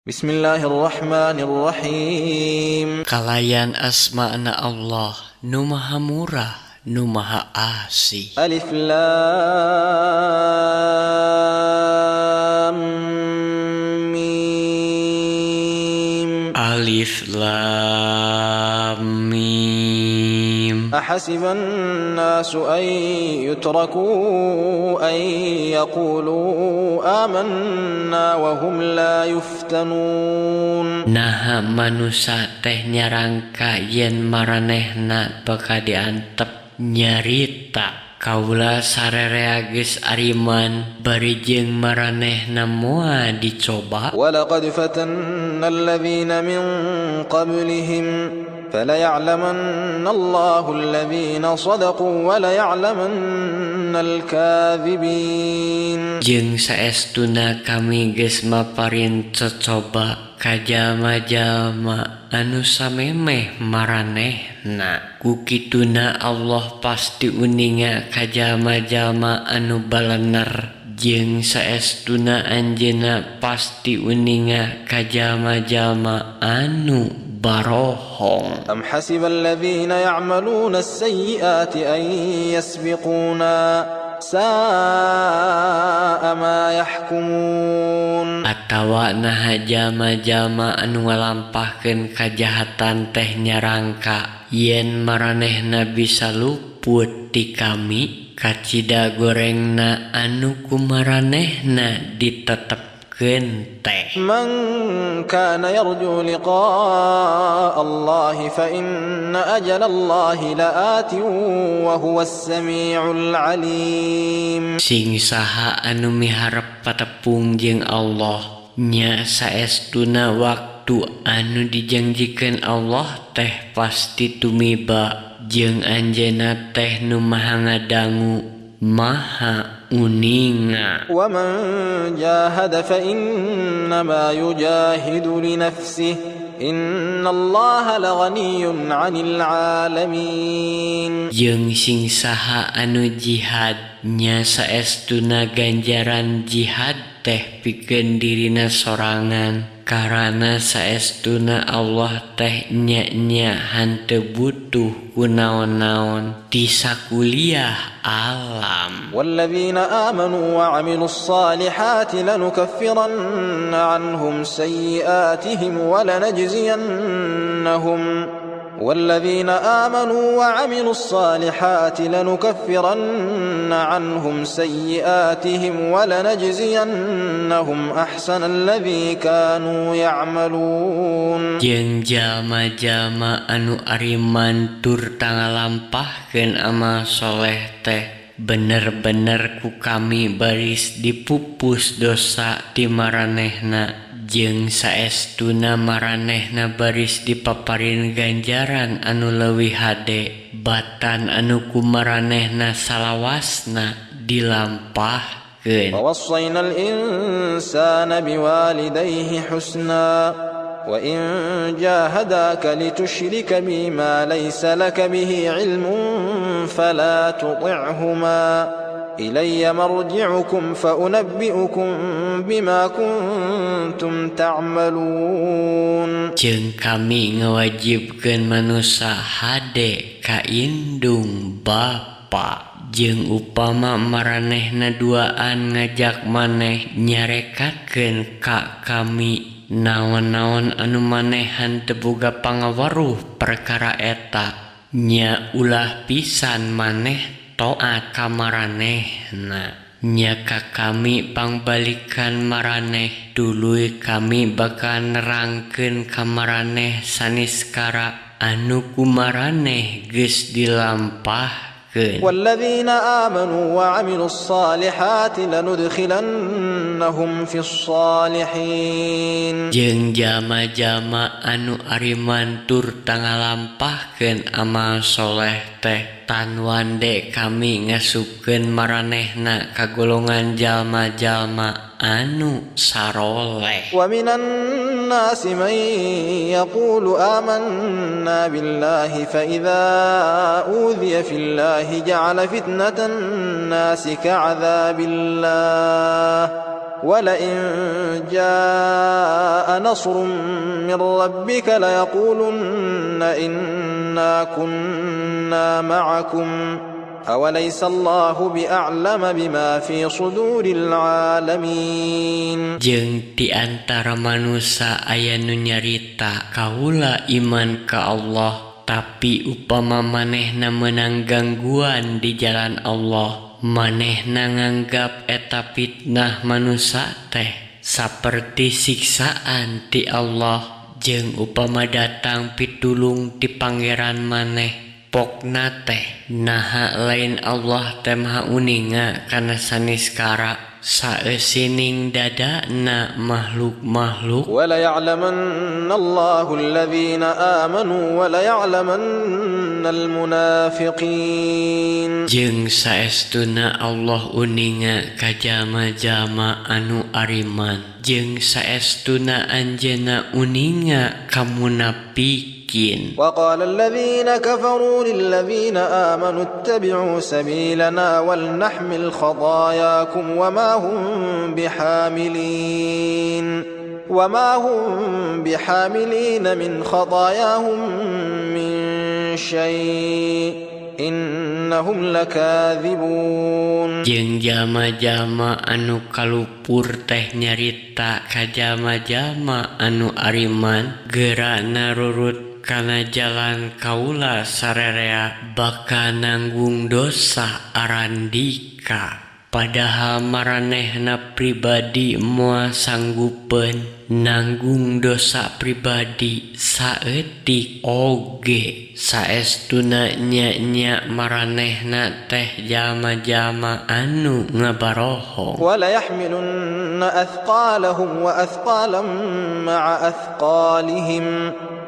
Bismillahirrahmanirrahim. Kalayan asma'na Allah, nu maha murah, nu maha asih. Alif Lam Mim. Alif Lam Mim. Ahasiban nasu an yutraku an yaqulu amanna wa hum la yuftanun. Naha manusia teh nyarangka yen maranehna baka diantep nyarita. Kaula sarerea geus ariman bari jeung maranehna moal dicoba. Walaqad fatanna alladhina min qablihim فَلَيَعْلَمَنَّ اللَّهُ الَّذِينَ صَدَقُوا وَلَيَعْلَمَنَّ الْكَاذِبِينَ. Jeung saestuna kami geus maparin cocoba ka jalma-jalma anu samemeh maranehna. Ku kituna Allah pasti uninga ka jalma-jalma anu balener. Jeung saestuna anjeunna pasti uninga ka jalma-jalma anu barohong. Am hasibal ladzina ya'maluna as-sayyi'ati an yasbiquna sa'a ma yahkumun. Atawa naha jalma-jalma anu ngalampahkeun kajahatan teh nyarangka yen maranehna bisa luput ti kami kacida gorengna anu ku maranehna ditetepkeun teh. Man kana yarju liqa'a Allah fa inna ajala Allah la'ati wa huwas sami'ul alim. Sing saha anu miharep patepung jeung Allah nya saestuna waktu anu dijanjikeun Allah teh pasti tumiba jeung anjeunna teh nu maha ngadangu maha uninga. Wa man jahada fa innama yujahidu li nafsihi innallaha laghaniyyun 'anil 'alamin. Jeung sing saha anu jihad nya saestuna ganjaran jihad teh pikeun dirina sorangan karana saestuna Allah teh nya hanteu butuh ku naon-naon ti sakuliah alam. Walladzina amanu wa 'amilus salihati lanukaffiranna 'anhum sayyi'atihim wa lanajziyannahum والذين آمنوا وعملوا الصالحات لنكفرن عنهم سيئاتهم ولنجزينهم أحسن الذي كانوا يعملون. Jeung jalma-jalma anu ariman tur tangalampahkeun amal soleh teh bener-bener ku kami baris dipupus dosa ti maranehna. Jeung saestuna maranehna baris dipaparin ganjaran anu leuwih hade batan anu ku maranehna salawasna dilampahkeun. ووصينا الإنسان بوالديه حسنا وإن جاهداك لتشرك بي ما ليس لك به علم فلا تطعهما إلي مرجعكم فأنبئكم بما كنتم تعملون. Jeung kami ngawajibkeun manusia hade ka indung bapa. Jeung upama maranehna duaan ngajak maneh nyarekatkeun ka kami naon-naon anu manehan teu boga pangaweruh perkara eta nya ulah pisan maneh toat ka maranehna nya ka kami pangbalikan maraneh duluy kami bakal nerangkeun ka maraneh saniskara anu ku maraneh geus dilampahkeun. والذين آمنوا وعملوا الصالحات لندخلنهم في الصالحين. Jeung jalma-jalma anu ariman tur tangalampahkeun amal soleh teh tan wande kami ngasupkeun maranehna ka golongan jalma-jalma anu saroleh. Wa minan nasi man yaqulu amanna billahi fa idza udhiya fillahi ja'ala fitnatan nasi ka'adzabillah ولئن جاء نصر من ربك ليقولن إنا كنا معكم أوليس الله بأعلم بما في صدور العالمين. Jeung di antara manusia aya nu nyarita kaula iman ka Allah, tapi upama manehna menang gangguan di jalan Allah, manehna nganggap eta fitnah manusia teh saperti siksaan ti Allah. Jeung upama datang pitulung ti pangeran maneh, pokna teh naha lain Allah teh maha uninga kana saniskara saeusining dadana makhluk-makhluk. وَلَيَعْلَمَنَّ اللَّهُ الَّذِينَ آمَنُوا وَلَيَعْلَمَنَّ الْمُنَافِقِينَ. Jeung saestuna Allah uninga ka jalma-jalma anu ariman, jeung saestuna anjeunna uninga ka munafikin. وقال الذين كفروا للذين آمنوا اتبعوا سبيلنا ولنحمل خطاياكم وما هم بحاملين من خطاياهم من شيء إنهم لكاذبون. Jeung jalma-jalma anu kalupur teh nyarita ka jalma-jalma anu ariman, geurana rurut kana jalan kaula sarerea baka nanggung dosa arandika. Padahal maranehna pribadi moal sanggupeun nanggung dosa pribadi saeutik oge saestuna nya maranehna teh jalma-jalma anu ngabarohong. ولا يحملن أثقالهم وأثقالا مع أثقالهم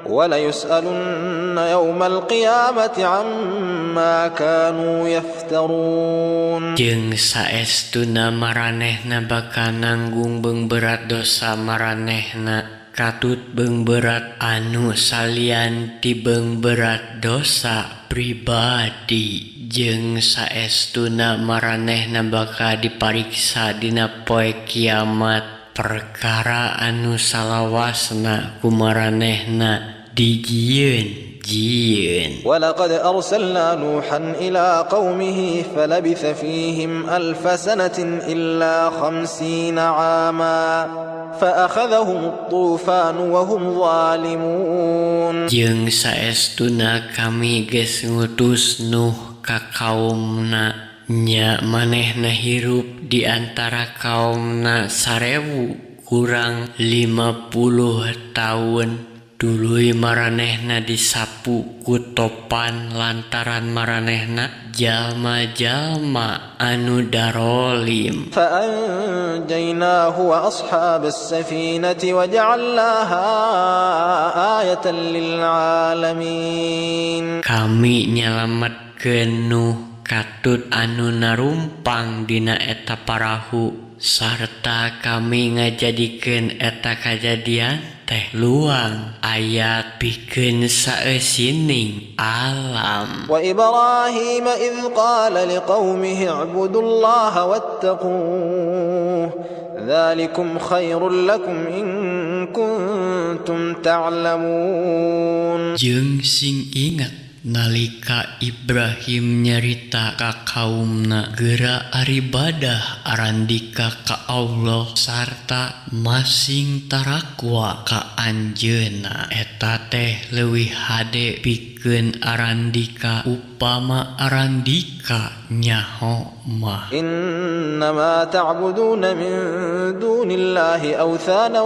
وَلَيُسْأَلُنَّ يَوْمَ الْقِيَامَةِ عَمَّا كَانُوا يَفْتَرُونَ. Jeung saestuna maranehna bakal nanggung beungberat dosa maranehna katut beungberat anu salian ti beungberat dosa pribadi. Jeung saestuna maranehna bakal dipariksa dina poe kiamat perkara anu salawasna ku maranehna dijieun. وَلَقَدْ أَرْسَلْنَا نُوحًا إِلَى قَوْمِهِ فَلَبِثَ فِيهِمْ أَلْفَ سَنَةٍ إِلَّا 50 عَامًا فَأَخَذَهُمُ الطُّوفَانُ وَهُمْ ظَالِمُونَ. Jeung saestuna kami geus ngutus Nuh ka kaumna, nya manehna hirup di antara kaumna 1000 kurang 50 tahun. Dului maranehna disapu ku topan lantaran maranehna jalma-jalma anu darolim. فَأَنْجَيْنَاهُ وَأَصْحَابَ السَّفِينَةِ وَجَعَلْنَاهَا آيَةً لِلْعَالَمِينَ. Kami nyalametkeun Nuh katut anu narumpang dina eta parahu, sarta kami ngajadikeun eta kajadian teh luang ayat pikeun saeusining alam. وَإِبْرَاهِيمَ إِذْ قَالَ لِقَوْمِهِ اعْبُدُوا اللَّهَ وَاتَّقُوهُ ذَلِكُمْ خَيْرٌ لَكُمْ إِن كُنتُمْ تَعْلَمُونَ. Jeung sing ingat nalika Ibrahim nyarita ka kaumna geura aribadah arandika ka Allah sarta masing tarakwa ka anjeunna, eta teh leuwih hade pikeun arandika upama arandika nyaho mah. إنما تعبدون من دون الله أوثانا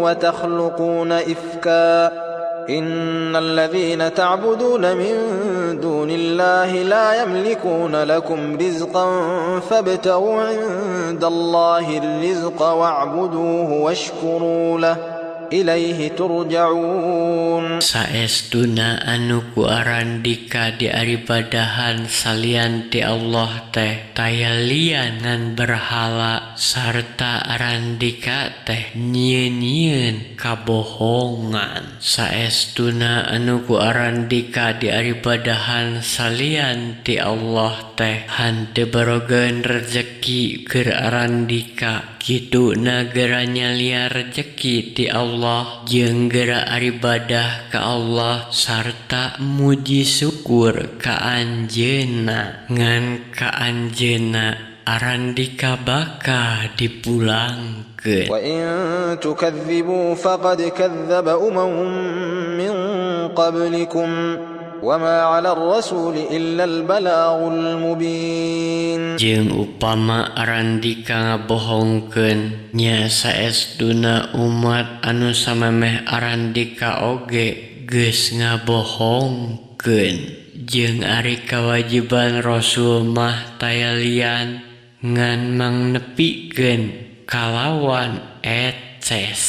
وتخلقون إفكا إن الذين تعبدون من دون الله لا يملكون لكم رزقا فابتغوا عند الله الرزق واعبدوه إليه ترجعون. Saestuna anu ku arandika di aribadahan salian ti Allah teh taya lian ngan berhala sarta arandika teh nyieun kabohongan. Saestuna anu ku arandika di aribadahan salian ti Allah teh hante barogeun rezeki keur arandika kitu nageranya liar rezeki ti Allah jeung geura aribadah ka Allah sarta muji syukur ka anjeunna ngan ka anjeunna arandika baka dipulangkeun. Wa in tukadzibuu faqad kadzdzaba min qablikum وَمَا عَلَى الرَّسُولِ إِلَّا الْبَلَاغُ الْمُبِينُ. Jeung upama arandika ngabohongkeun nya saestuna umat anu samemeh arandika oge geus ngabohongkeun. Jeung ari kawajiban Rasul mah taya lian ngan mangnepikeun kalawan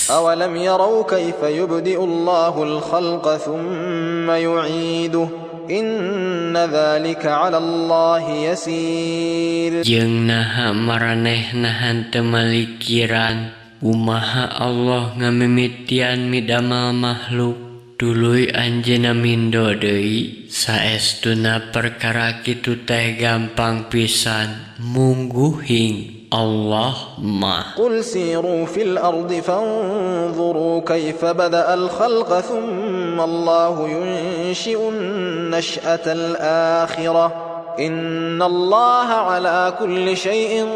أَوَلَمْ يَرَوْا كَيْفَ يُبْدِئُ اللَّهُ الْخَلْقَ ثُمَّ يُعِيدُهُ إِنَّ ذَلِكَ عَلَى اللَّهِ يَسِيرٌ. Jeung naha maranehna henteu malikiran kumaha Allah ngamimitian midamal makhluk tuluy anjeunna mindo deui. Saestuna perkara kitu teh gampang pisan mungguhing Allah mah. Qul siru fil ardi fanzuru kaifa bada'al khalqa thumma Allahu yunshi'un nash'atal akhirah inna Allaha ala kulli syai'in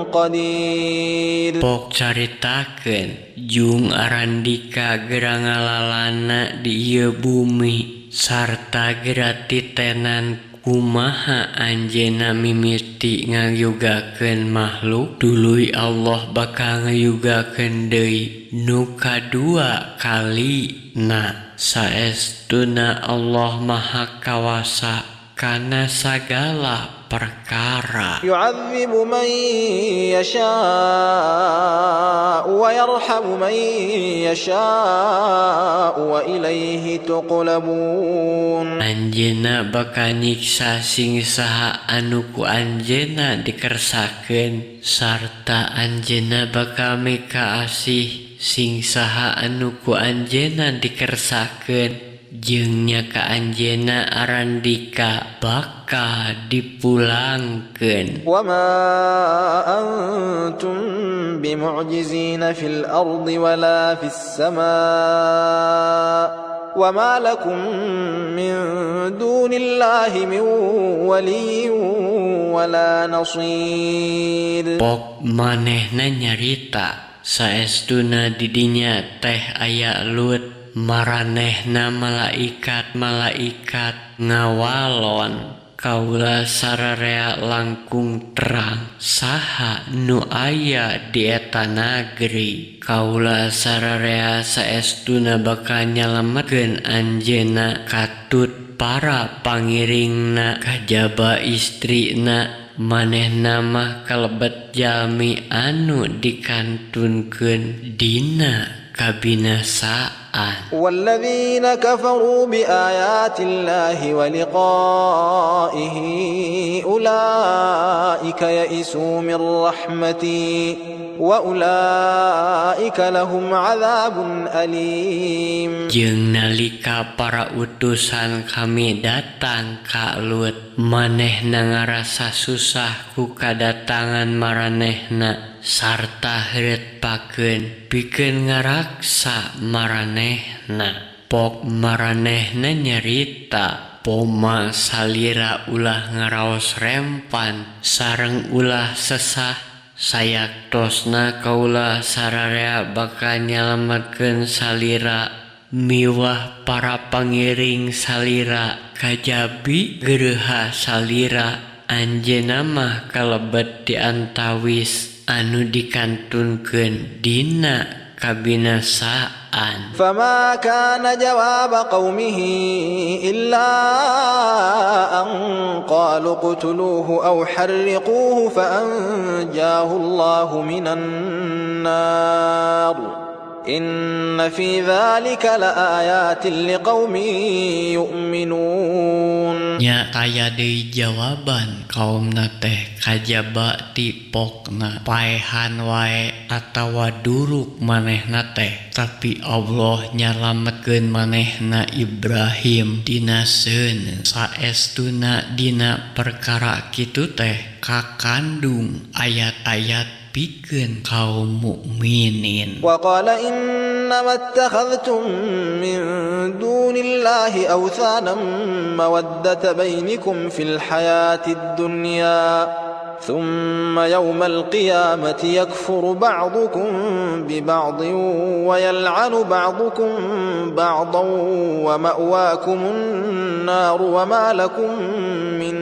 qadir. Pok caritakeun jung arandika geura ngalalana di ieu bumi sarta geura titenan kumaha anjeunna mimiti ngayugakeun makhluk tuluy Allah bakal ngayugakeun deui nu kadua kalina. Saestuna Allah maha kawasa kana sagala perkara. Yu'adzibu man yasha'u wa yarhamu man yasha'u wa ilaihi tuqlabun. Anjeunna bakal nyiksa sing saha anu ku anjeunna dikersakeun sarta anjeunna bakal mika asih sing saha anu ku anjeunna dikersakeun jeung nya ka anjeunna arandika baka dipulangkeun. Wa ma antum bimu'jizina fil ardi wala fis samaa wa ma lakum min dunillahi min waliyyin wala nasir. Pok manehna nyarita saestuna di dinya teh aya lut maranehna malaikat-malaikat ngawalon kaula sararea langkung terang saha nu aya di eta nageri. Kaula sararea saestuna bakal nyalametkeun anjeunna katut para pangiringna kajaba istrina. Manehna mah kalebet jalmi anu dikantunkeun dina kabinasaan. وَالَّذِينَ كَفَرُوا بِآيَاتِ اللَّهِ وَلِقَائِهِ أُولَئِكَ يَئِسُوا مِنْ رَحْمَتِي وَأُولَئِكَ لَهُمْ عَذَابٌ أَلِيمٌ. Jeung nalika para utusan kami datang ka Lut manehna ngarasa susah ku kadatangan maranehna sarta heureutpakeun pikeun ngaraksa maranehna. Pok maranehna nyarita poma salira ulah ngaraos rempan sareng ulah sesah sayaktosna kaula sararea bakal nyalametkeun salira miwah para pangiring salira kajabi geureha salira anjeunna mah kalebet di antawis anu dikantunkeun dina kabinasaan. فما كان جواب قومه إلا أن قالوا اقتلوه أو حرقوه فأنجاه الله من النار إن في ذلك لآيات لقوم يؤمنون. Nya kaya deui jawaban kaumna teh kajaba ti pokna paehan wae atawa duruk manehna teh, tapi Allah nyalametkeun manehna Ibrahim dina seuneu. Saestuna dina perkara kitu teh kakandung ayat-ayat pikeun kaum mukminin. وقال إنما اتخذتم من دون الله أوثانا مودة بينكم في الحياة الدنيا ثم يوم القيامة يكفر بعضكم ببعض ويلعن بعضكم بعضا ومأواكم النار وما لكم من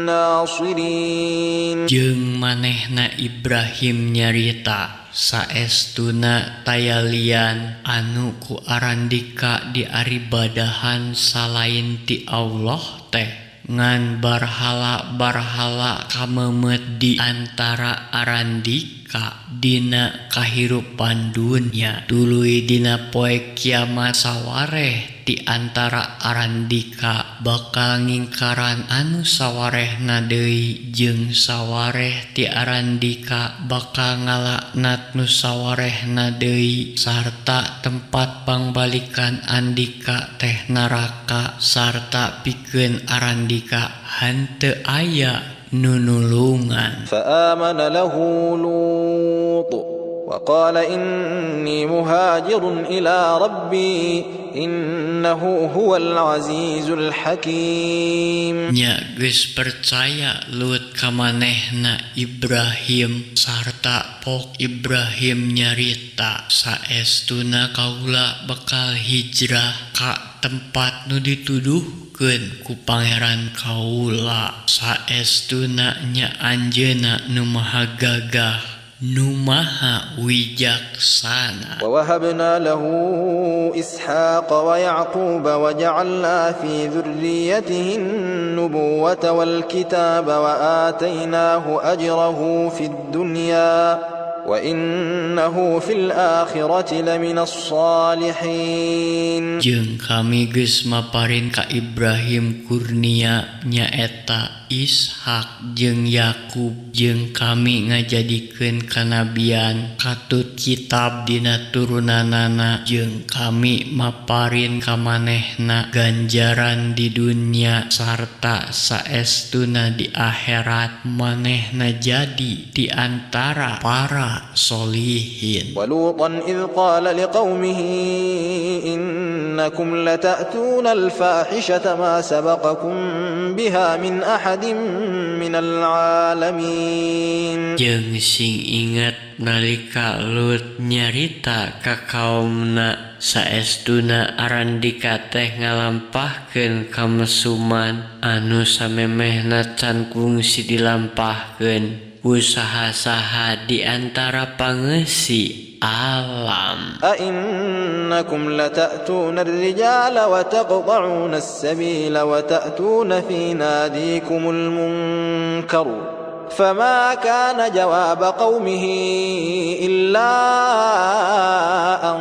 ناصرين. Jeung manehna Ibrahim nyarita saestuna tayalian anu ku arandika diaribadahan salain ti Allah teh ngan barhala-barhala kamemet di antara arandika dina kahirupan dunya. Tuluy dina poe kiamat sawareh di antara arandika bakal ngingkaran anu sawarehna deui jeung sawareh ti arandika bakal ngalaknat nu sawarehna deui, sarta tempat pangbalikan andika teh neraka, sarta pikeun arandika henteu aya nu nulungan. فآمن له لوط وقال إني مهاجر إلى ربي إنه هو العزيز الحكيم. Nya geus percaya Lut ka manehna Ibrahim, sarta pok Ibrahim nyarita saestuna kaula bakal hijrah ka tempat nu dituduhkeun ku pangeran kaula, saestuna nya anjeunna nu maha gagah nu maha wijaksana. ووهبنا له إسحاق ويعقوب وجعلنا في ذريته النبوة والكتاب وآتيناه أجره في الدنيا وإنه في الآخرة لمن الصالحين. Jeung kami geus maparin ka Ibrahim kurnia nyaeta Ishak jeung Yakub, jeung kami ngajadikeun kanabian katut kitab dina turunanana, jeung kami maparin ka manehna ganjaran di dunya sarta saestuna di akhirat manehna jadi di antara para solihin. ولوطا إذ قال لقومه إنكم لتأتون الفاحشة ما سبقكم بها من أحد من العالمين. Jeung sing ingat nalika Lut nyarita ka kaumna saestuna arandika teh ngalampahkeun kamesuman anu samemehna can kungsi dilampahkeun usaha saha di antara pangeussi alam. أئنكم لتأتون الرجال وتقطعون السبيل وتأتون في ناديكم المنكر فما كان جواب قومه إلا أن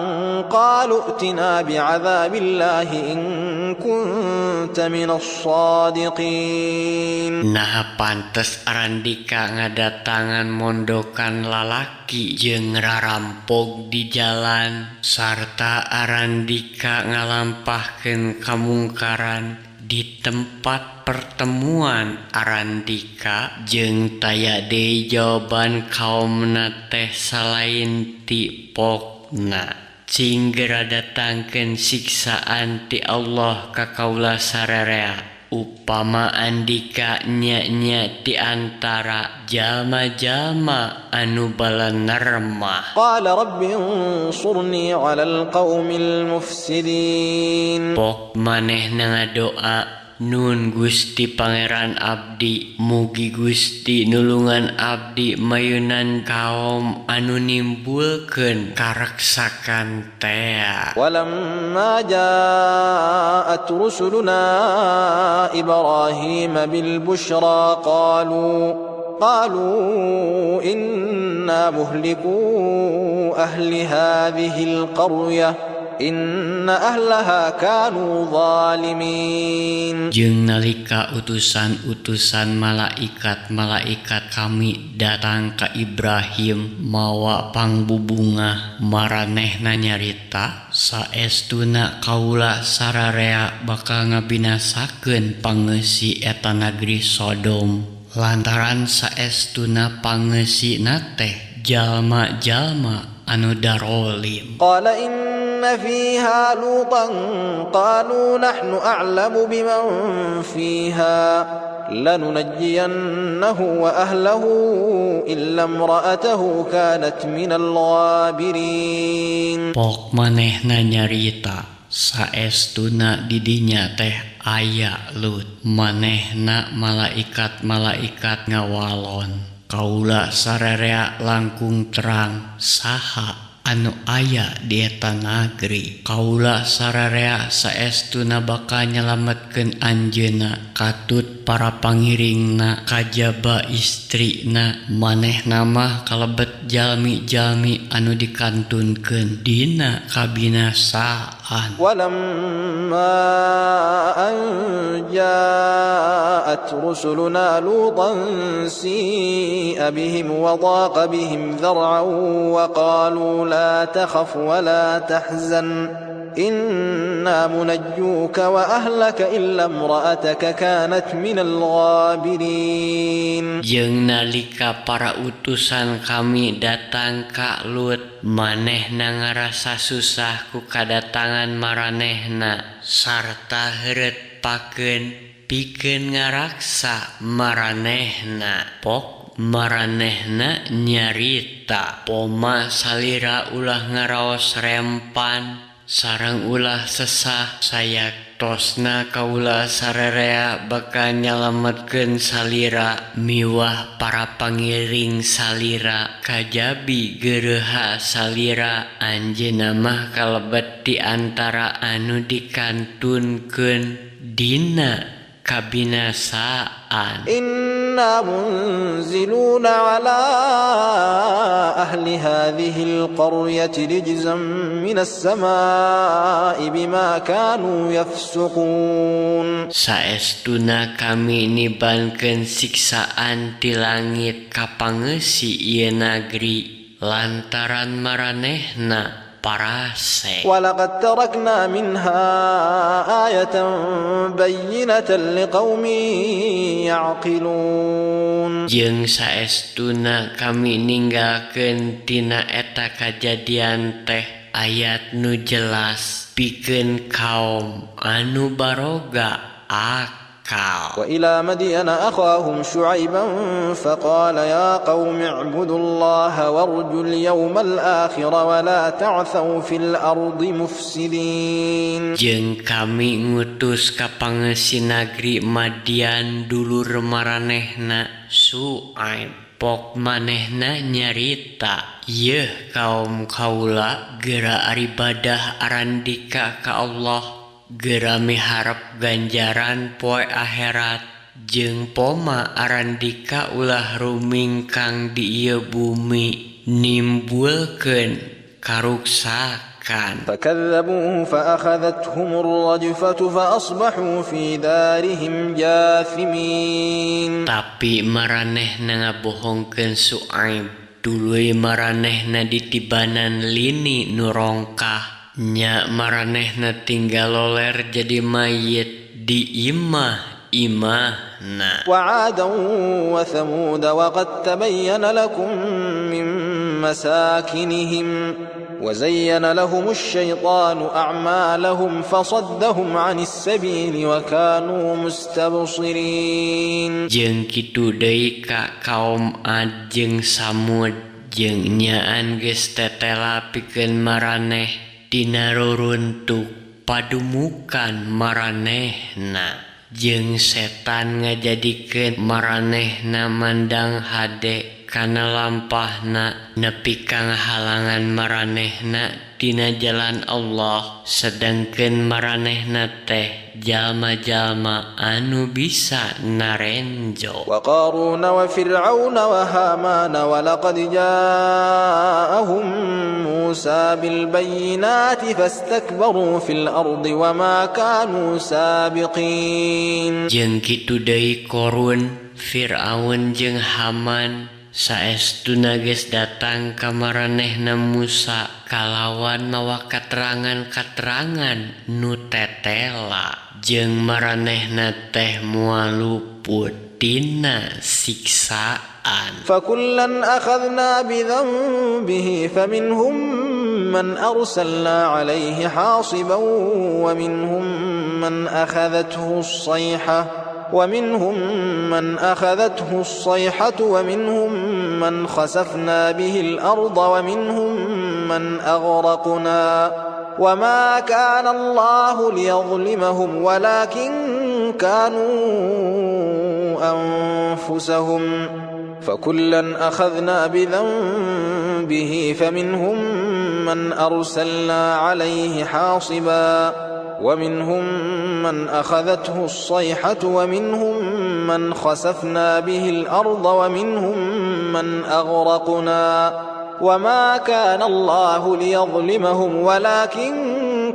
قالوا ائتنا بعذاب الله إن كنت من الصادقين. Nah pantes arandika ngadatangan mondokan lalaki jeung rarampog di jalan, sarta arandika ngalampahkeun kamungkaran di tempat pertemuan arandika, jeung taya deui jawaban kaumna teh salain ti pokna. Cinggera datangkeun siksaan ti Allah ka kaula sararea, upama andika nya-nya ti antara jalma-jalma anu balener mah. قال رب انصرني على القوم المفسدين. Pok manehna ngadoa, nun Gusti Pangeran abdi, mugi Gusti nulungan abdi mayunan kaum anu nimbulkeun karaksakan tea. ولما جاءت رسلنا إبراهيم بالبشرى قالوا إنا مهلكو أهل هذه القرية إن أهلها كانوا ظالمين. Jeung nalika utusan-utusan malaikat kami datang ka Ibrahim mawa pangbubungah, maranehna nyarita saestuna kaula sararea bakal ngabinasakeun pangeussi eta nagri Sodom lantaran saestuna pangeusina teh jalma-jalma anu darolim. قال إن فيها لوطا قالوا نحن أعلم بمن فيها لننجينه وأهله إلا امرأته كانت من الغابرين. Pok manehna nyarita saestuna didinya teh aya Lut, manehna malaikat ngawalon. Kaula sararea langkung terang saha anu aya di eta nagri. Kaula sararea saestuna bakal nyelametkeun anjeunna katut para pangiringna kajaba istrina. Manehna mah kalebet jalmi-jalmi anu dikantunkeun dina kabinasaan. ولما أن جاءت رسلنا لوطا سيء بهم وضاق بهم ذرعا وقالوا لا تخف ولا تحزن إنا منجوك وأهلك إلا امرأتك كانت من الغابرين. Jeung nalika para utusan kami datang ka Lut, manehna ngarasa susah ku kadatangan maranehna sarta heureut pakeun pikeun ngaraksa maranehna. Pok maranehna nyarita poma salira ulah ngaraos rempan sareng ulah sesah sayak tosna kaula sararea bakal nyalametkeun salira miwah para pangiring salira kajabi geureha salira anjeunna mah kalebet di antara anu dikantunkeun dina kabinasaan. إنا منزلون على أهل هذه القرية رجزا من السماء بما كانوا يفسقون. Saestuna kami nibankeun siksaan ti langit ka pangeussi ieu nagri lantaran maranehna parase. ولقد تركنا منها آية بينة لقوم يعقلون. Jeung saestuna kami ninggalkeun tina eta kajadian teh ayat nu jelas pikeun kaum anu baroga akal. وإلى مدين أخاهم شعيبا فقال يا قوم اعبدوا الله وارجوا اليوم الآخر ولا تعثوا في الأرض مفسدين. Jeung kami ngutus ka pangeussi nagri Madian dulur maranehna Suaib. Pok manehna nyarita yeuh kaum kaula geura aribadah arandika ka Allah, geura miharep ganjaran poe akhirat jeung poma arandika ulah ruming kang di ieu bumi nimbulkeun karuksakan. فكذبوه فأخذتهم الرجفة فأصبحوا في دارهم جاثمين. Tapi maranehna ngabohongkeun Suaib, duluy maranehna ditibanan lini nu rongkah. Nya maranehna tinggal loler jadi mayit di imah-imahna. وعادا وثمود وقد تبين لكم من مساكنهم وزين لهم الشيطان أعمالهم فصدهم عن السبيل وكانوا مستبصرين. Jeung kitu deui ka kaum Ad jeung Samud jeung nyaan geus tetela pikeun maraneh dina ruruntuk padumukan maranehna jeung setan ngajadikeun maranehna mandang hade kana lampahna nepi kang halangan maranehna tina jalan Allah, sedengkeun maranehna teh jalma-jalma anu bisa narenjo. Wa Qarun wa Fir'aun wa Haman wa laqad ja'ahum Musa bil bayyinati fastakbaru fil ardi wa ma kanu sabiqin. Jeung kitu deui Qarun, Fir'aun jeung Haman saestuna geus datang ka maranehna Musa kalawan mawa katerangan-katerangan nu tetela, jeung maranehna teh moal luput tina siksaan. Fakullan akhadna bidhanbihi faminhum man arsalna alaihi hasiban wa minhum man akhadathu as-sayhah ومنهم من أخذته الصيحة ومنهم من خسفنا به الأرض ومنهم من أغرقنا وما كان الله ليظلمهم ولكن كانوا أنفسهم فكلا أخذنا بذنبه فمنهم من أرسلنا عليه حاصبا ومنهم من أخذته الصيحة ومنهم من خسفنا به الأرض ومنهم من أغرقنا وما كان الله ليظلمهم ولكن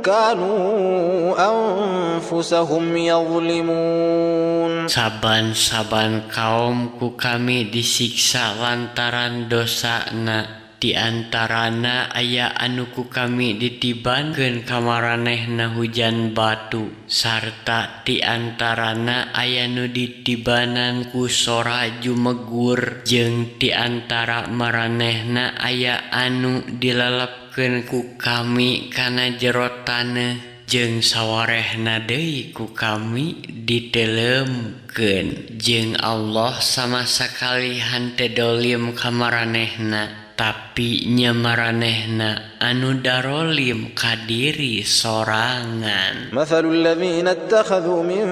كانوا أنفسهم يظلمون. Saban-saban kaum ku kami disiksa lantaran dosana. Di antarana aya anu ku kami ditibankeun ka maranehna hujan batu, sarta di antarana aya nu ditibanan ku sora jumegur, jeung di antara maranehna aya anu dilelepkeun ku kami kana jero taneuh, jeung sawarehna deui ku kami ditelemkeun. Jeung Allah sama sakali henteu dolim ka maranehna, tapi nya maranehna anu darolim ka diri sorangan. Mathalul ladzina ittakhadhu min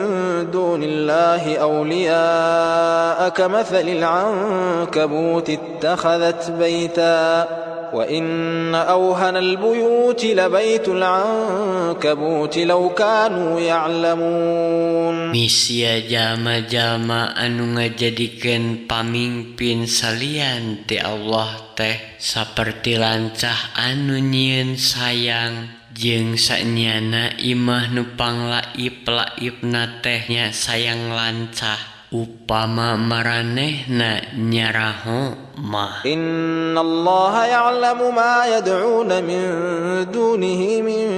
dunillahi awliya'a kamathalil 'ankabuti ittakhadhat baita wa inna awhanal buyuti labaytul 'ankabuti law kanu ya'lamun. Misia jalma-jalma anu ngajadikeun pamimpin salian ti Allah teh saperti lancah anu nyieun sayang, jeung sanyana imah nu panglaip-laipna teh nya sayang lancah. Upama maranehna nyaraho mah. Innallaha ya'lamu ma yad'una min dunihi min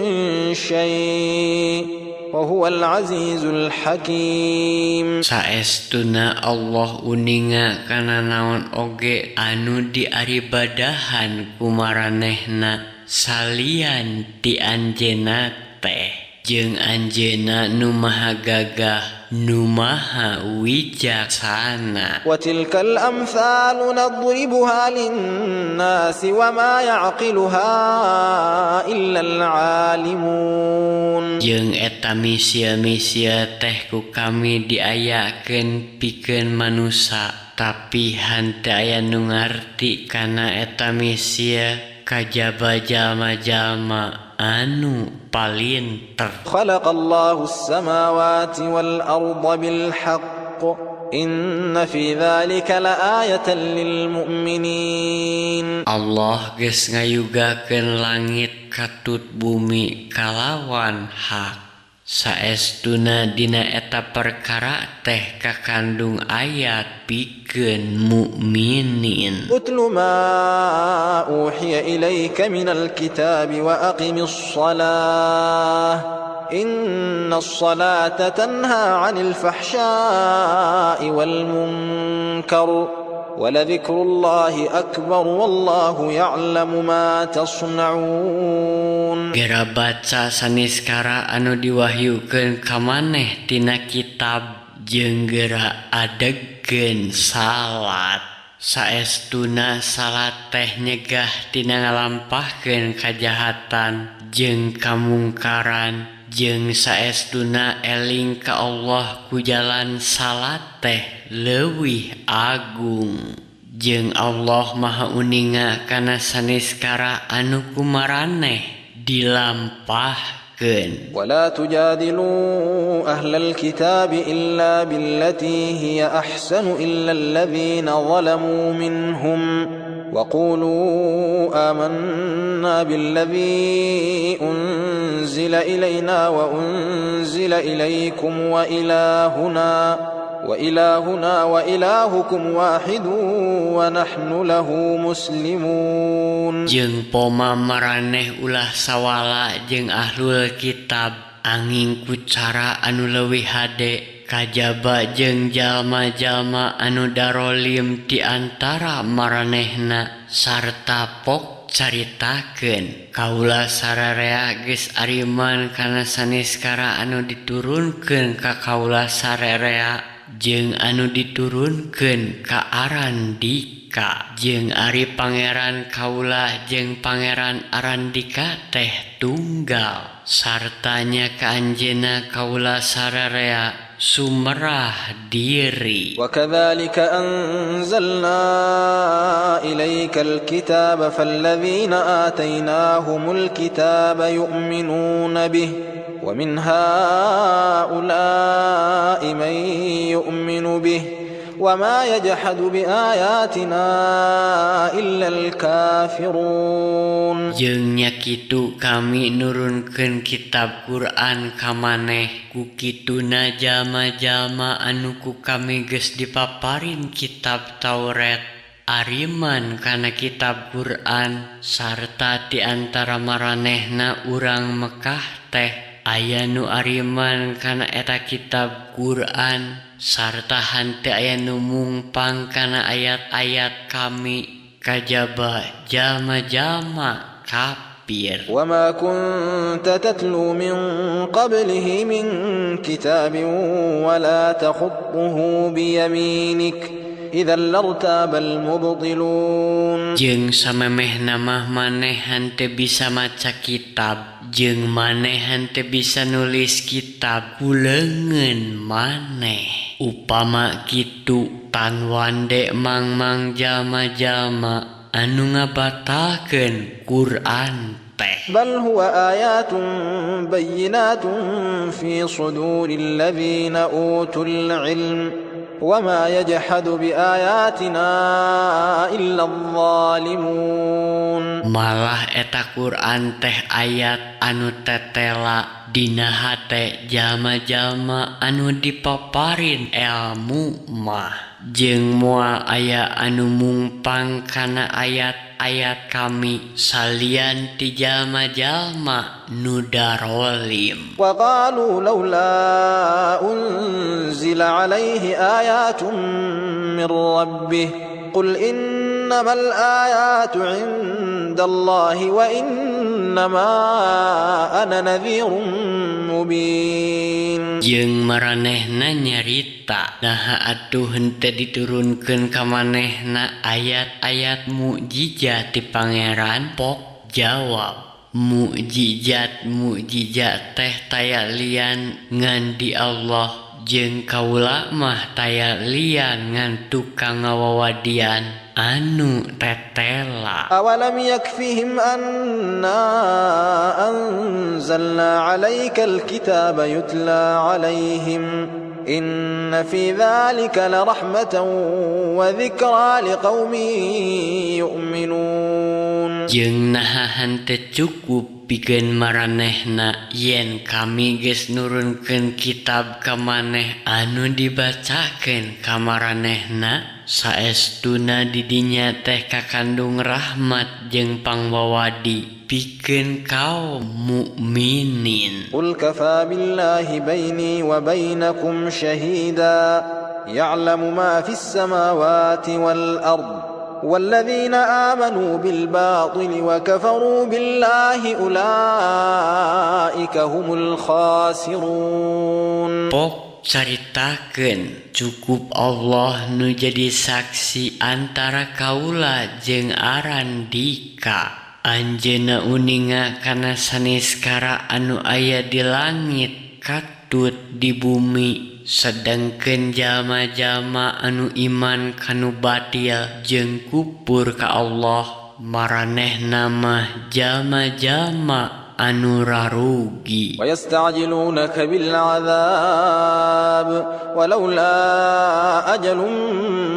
syai' wa huwal azizul hakim. Saestuna Allah uninga kana naon oge anu diaribadahan ku maranehna salian ti anjeunna teh, jeung anjeunna nu maha gagah nu maha wijaksana. Wa tilkal amthalu nadribuha linnasi wa ma ya'qiluha illa al-alimun. Jeung eta misia-misia teh ku kami diayakeun pikeun manusa, tapi henteu aya nu ngarti kana eta misia kajaba jalma-jalma anu palinter. Khalaqallahu as-samawati wal arda bil haqq inna fi dzalika laayatan lil mu'minin. Allah geus ngayugakeun langit katut bumi kalawan hak. Saestuna dina eta perkara teh kakandung ayat pikeun mukminin. Utlu ma uhiya ilayka minal kitabi wa aqimis shalah innas salata tanha 'anil fahsya'i wal munkar waladhikrullahi akbar wallahu ya'lamu ma tasna'un. Gera baca saniskara anu diwahyukeun ka maneh tina kitab, jeung geura adegkeun salat. Saestuna salat teh nyegah tina ngalampahkeun kajahatan jeung kamungkaran, jeung saestuna eling ka Allah ku jalan salat teh leuwih agung. Jeung Allah maha uninga kana saniskara anu kumaraneh dilampahkeun. ولا تجادلوا أهل الكتاب إلا بالتي هي أحسن إلا الذين ظلموا منهم وقولوا آمنا بالذي أنزل إلينا وأنزل إليكم وإلهنا وإلهكم واحد ونحن له مسلمون. Jeung poma maraneh ulah sawala jeung ahlul kitab angin ku cara anu leuwih hade kajaba jeung jalma-jalma anu darolim di antara maranehna sarta pok caritakeun kaula sararea geus ariman kana saniskara anu diturunkeun ka kaula sararea jeung anu diturunkeun ka Arandika jeung ari pangeran kaula jeung pangeran Arandika teh tunggal sartanya ka anjeunna kaula sararea sumerah diri. وكذلك أنزلنا إليك الكتاب فالذين آتيناهم الكتاب يؤمنون به ومن هؤلاء من يؤمن به وما يجحد بآياتنا إلا الكافرون. Jeung nya kitu kami nurunkeun kitab Quran ka maneh ku kituna jalma-jalma anu ku kami geus dipaparin kitab Taurat ariman kana kitab Quran sarta di antara maranehna urang Mekah teh aya nu ariman kana eta kitab Quran sarta henteu aya nu mungpang kana ayat-ayat kami kajaba jalma-jalma kafir. وما كنت تتلو من قبله من كتاب ولا تخطه بيمينك إذا لارتاب المبطلون. Jeung samemehna mah maneh henteu bisa maca kitab jeung maneh henteu bisa nulis kitab kuleungeun maneh. Upama kitu tan wande mangmang jalma-jalma anu ngabatalkeun Quran teh. بل هو آيات بينات في صدور الذين أوتوا العلم وما يجحد بآياتنا إلا الظالمون. Malah eta Quran teh ayat anu tetela dina hate jalma-jalma anu dipaparin ilmu mah jeung moal aya anu mungpang kana ayat-ayat kami salian ti jalma-jalma nu darolim. وقالوا لولا أنزل عليه آيات من ربه قل إنما الآيات عند الله وإنما أنا نذير مبين. Jeung maranehna nyarita naha atuh henteu diturunkeun ka manehna ayat-ayat mukjizat ti pangeran pok jawab mukjizat teh taya lian ngan di Allah jeung kaula mah taya lian ngan tukang ngawawadian anu tetela. أولم يكفهم أنا أنزلنا عليك الكتاب يتلى عليهم إن في ذلك لرحمة وذكرى لقوم يؤمنون. Jeung naha henteu cukup pikeun maranehna yen kami geus nurunkeun kitab ka maneh anu dibacakeun ka maranehna saestuna di dinya teh kakandung rahmat jeung pangbawadi pikeun kaum mukminin. قل كفى بالله بيني وبينكم شهيدا يعلم ما في السماوات والأرض والذين آمنوا بالباطل وكفروا بالله أولئك هم الخاسرون. Pok caritakeun cukup Allah nu jadi saksi antara kaula jeung Arandika anjeunna uninga kana saniskara anu aya di langit katut di bumi, sedangkeun jalma-jalma anu iman kanu batil jeung kufur ka Allah maranehna mah jalma-jalma anu rarugi. ويستعجلونك بالعذاب ولولا أجل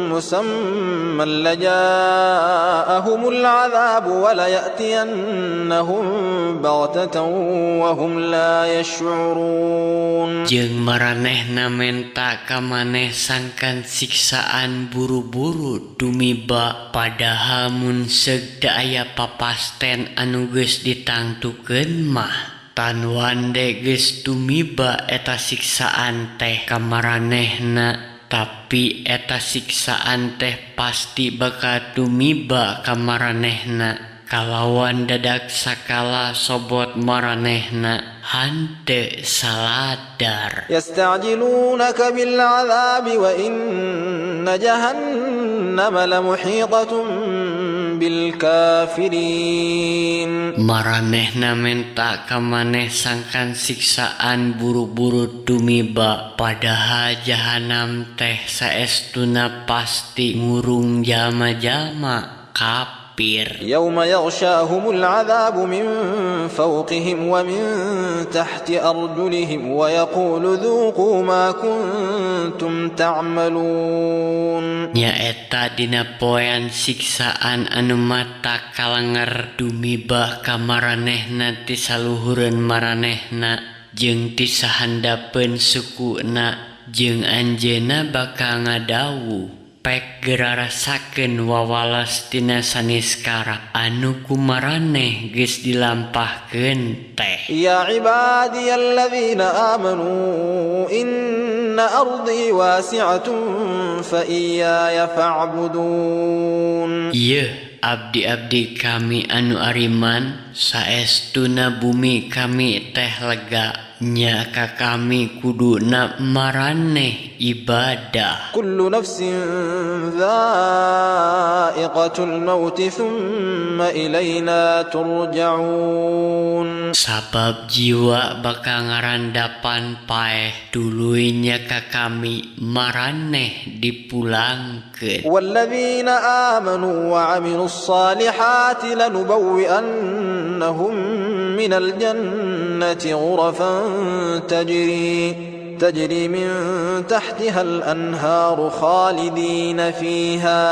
مسمى لجاءهم العذاب وليأتينهم بغتة وهم لا يشعرون. Jeung maranehna menta ka maneh sangkan siksaan buru-buru tumiba padahal mun seug da aya papasten anu geus ditangtukeun mah tan wande geus tumiba eta siksaan teh ka maranehna, tapi eta siksaan teh pasti bakal tumiba ka maranehna kalawan dadak sakala sobot maranehna hante saladar. يستعجلونك بالعذاب وإن جهنم لمحيطة بالكافرين. Maranehna menta ka maneh sangkan siksaan buru-buru tumiba padahal jahanam teh saestuna pasti ngurung jalma-jalma kafir. يوم يغشاهم العذاب من فوقهم ومن تحت أرجلهم ويقول ذوقوا ما كنتم تعملون. Nyaeta dina poean siksaan anu mata kalanger dumiba ka maranehna ti saluhureun maranehna jeung ti sahandapeun sukuna jeung anjeunna bakal ngadawu pek gerarasakeun wawalas tina saniskara anu ku maraneh geus dilampahkeun teh. Ya ibadiyalladzina amanu inna ardi wasi'atun fa iyaya fa'budun. Ieu abdi-abdi kami anu ariman saestuna bumi kami teh lega nya ka kami kuduna maraneh ibadah. Kullu nafsin dha'iqatul maut thumma ilayna turja'un. Sabab jiwa bakal ngarandapan paeh tuluy nya ka kami maraneh dipulangkeun. Walladzina amanu wa 'amilus salihati lanubawwi'annahum minal jannati ghurafan تجري من تحتها الأنهار خالدين فيها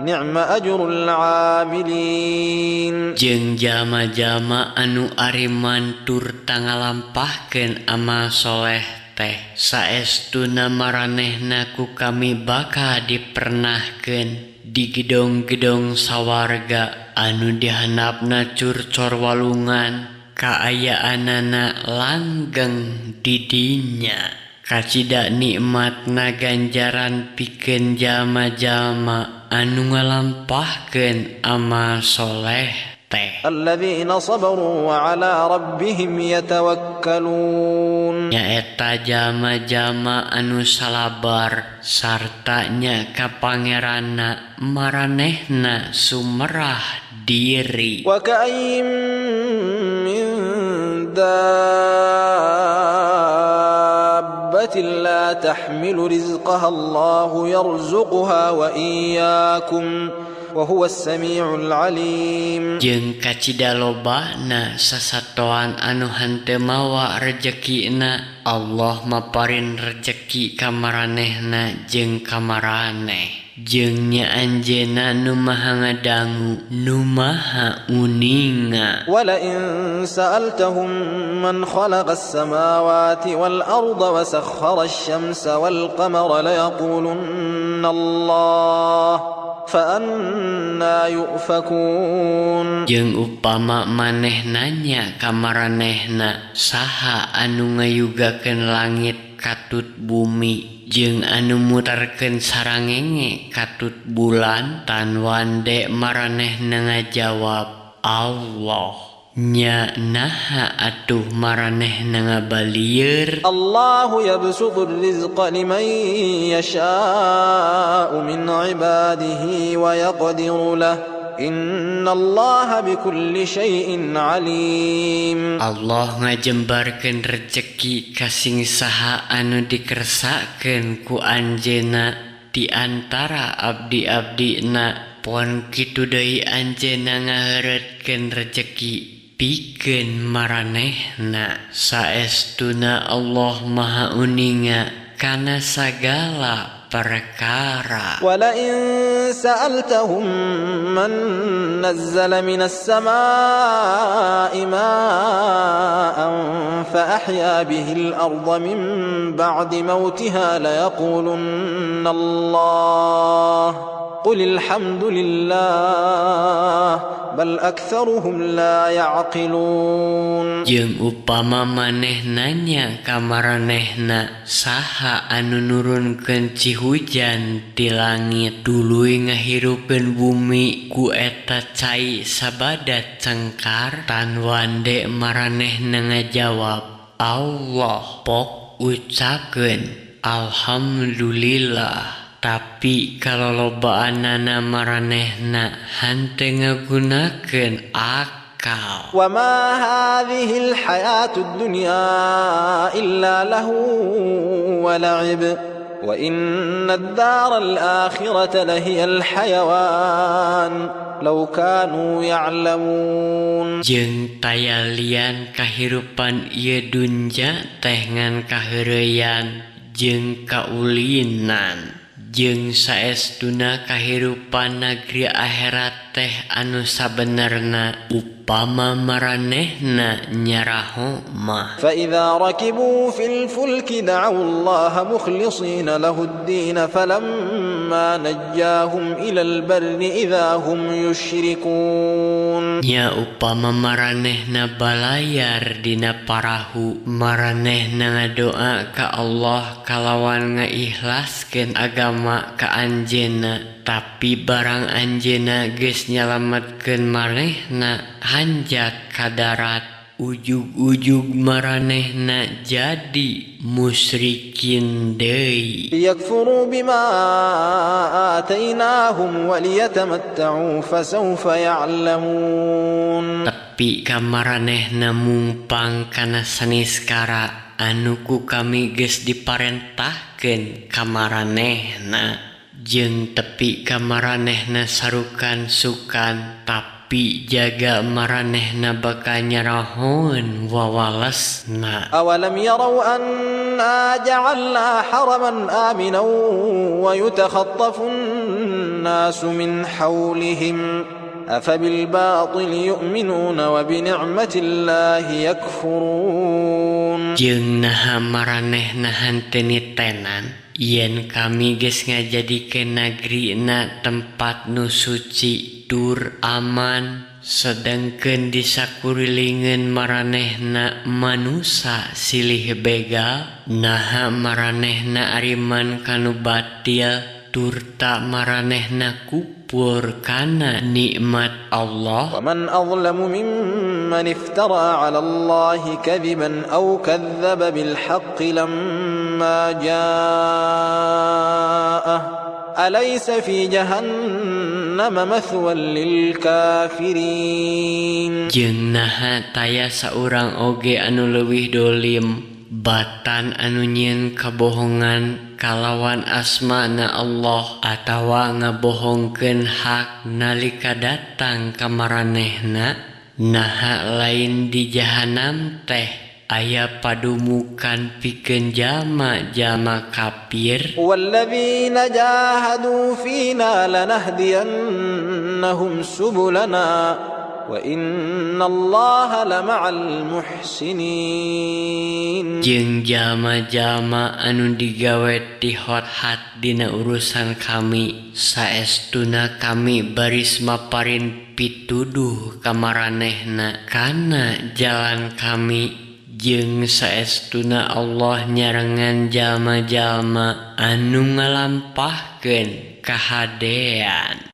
نعم أجر العاملين. Jeung jalma-jalma anu ariman tur tangalampahkeun amal soleh teh saestuna maranehna ku kami bakal dipernahkeun di gedong-gedong sawarga anu dihandapna curcor walungan kaayaanana langgeng di dinya. Kacida nikmatna ganjaran pikeun jalma-jalma anu ngalampahkeun amal soleh teh. Alladzina sabaru wa ala rabbihim yatawakkalun. Nyaeta jalma-jalma anu salabar sarta nya ka pangeranna maranehna sumerah diri. Wa ka'ayyin min dabbatin la tahmilu rizqaha Allahu yarzuquha wa iyyakum wa huwas samiul alim. Jeung kacida lobana sasatoan anu henteu mawa rezekina Allah maparin rezeki ka maranehna jeung ka maraneh. Jeung nya anjeunna nu maha ngadangu nu maha uninga. Wala in sa'altahum man khalaqas samawati wal arda wa sakhkhara asy-syamsa wal qamara la yaqulunna Allah fa anna yufakun. Jeung upama maneh nanya ka maranehna saha anu ngayugakeun langit katut bumi jeung anu muterkeun sarangenge katut bulan tan wande maranehna ngajawab Allah. Nya naha atuh maranehna ngabalieur. Allahu yabsutur rizqa liman yasha'u min ibadihi wa yaqdiru lahu إن الله بكل شيء عليم. Allah ngajembarkeun rezeki kasing saha anu dikersakeun ku anjeunna di antara abdi-abdina. Pon kitu deui anjeunna ngaheureutkeun rezeki pikeun maranehna. Saestuna Allah Maha Uninga kana sagala perkara. ولئن سألتهم من نزل من السماء ماء فأحيا به الأرض من بعد موتها ليقولن الله قل الحمد لله بل أكثرهم لا يعقلون. Jeung upama maneh nanya ka maranehna saha anu nurunkeun cihujan ti langit tuluy ngahirupkeun bumi ku eta cai sabada cengkar tan wande maranehna ngajawab Allah. Pok ucapkeun alhamdulillah. Tapi kalolobaanana maranehna hante ngagunakeun akal. وما هذه الحياة الدنيا إلا لهو ولعب وإن الدار الآخرة لهي الحيوان لو كانوا يعلمون. Jeung tayalian kahirupan ieu dunja teh ngan kaheureuyan jeung kaulinan. Jeung saestuna kahirupan negeri akhirat teh anu sabenerna upama maranehna nyaraho mah. فإذا ركبوا في الفلك دعوا الله مخلصين له الدين فلما نجاهم إلى البر إذا هم يشركون. Nya upama maranehna balayar dina parahu maranehna ngadoa ka Allah kalawan ngaikhlaskeun agama ka anjeunna. Tapi barang anjeunna geus nyalametkeun maranehna hanjat ka darat ujug-ujug maranehna jadi musyrikin deui. ليكفروا بما آتيناهم وليتمتعوا فسوف يعلمون. Tapi ka maranehna mumpang kana saniskara anu ku kami geus diparentahkeun ka maranehna. Jeung tepi ka maranehna sarukan sukan tapi jaga maranehna bakal nyarahoeun wawalesna. أولم يروا أنا جعلنا حرما آمنا ويتخطف الناس من حولهم أفبالباطل يؤمنون وبنعمة الله يكفرون. Jeung naha maranehna henteu nitenan yen kami geus ngajadikeun nagrina tempat nu suci dur aman sedengkeun di sakurilingeun maranehna manusa silih begal. Naha maranehna ariman kanu batil turta maranehna kupur kana nikmat Allah. ومن أظلم ممن افترى على الله كذبا أو كذب بالحق لما جاءه أليس في جهنم مثوى للكافرين. Jeung naha taya saurang oge anu leuwih dolim batan anu nyieun kabohongan kalawan asmana Allah atawa ngabohongkeun hak nalika datang ka maranehna. Naha lain di jahanam teh aya padumukan pikeun jalma-jalma kafir. والذين جاهدوا فينا لنهدينهم سبلنا وإن الله لمع المحسنين. Jeung jalma-jalma anu digawe ti hot-hat dina urusan kami saestuna kami baris maparin pituduh ka maranehna kana jalan kami. Jeung saestuna Allah nyarengan jalma-jalma anu ngalampahkeun kahadean.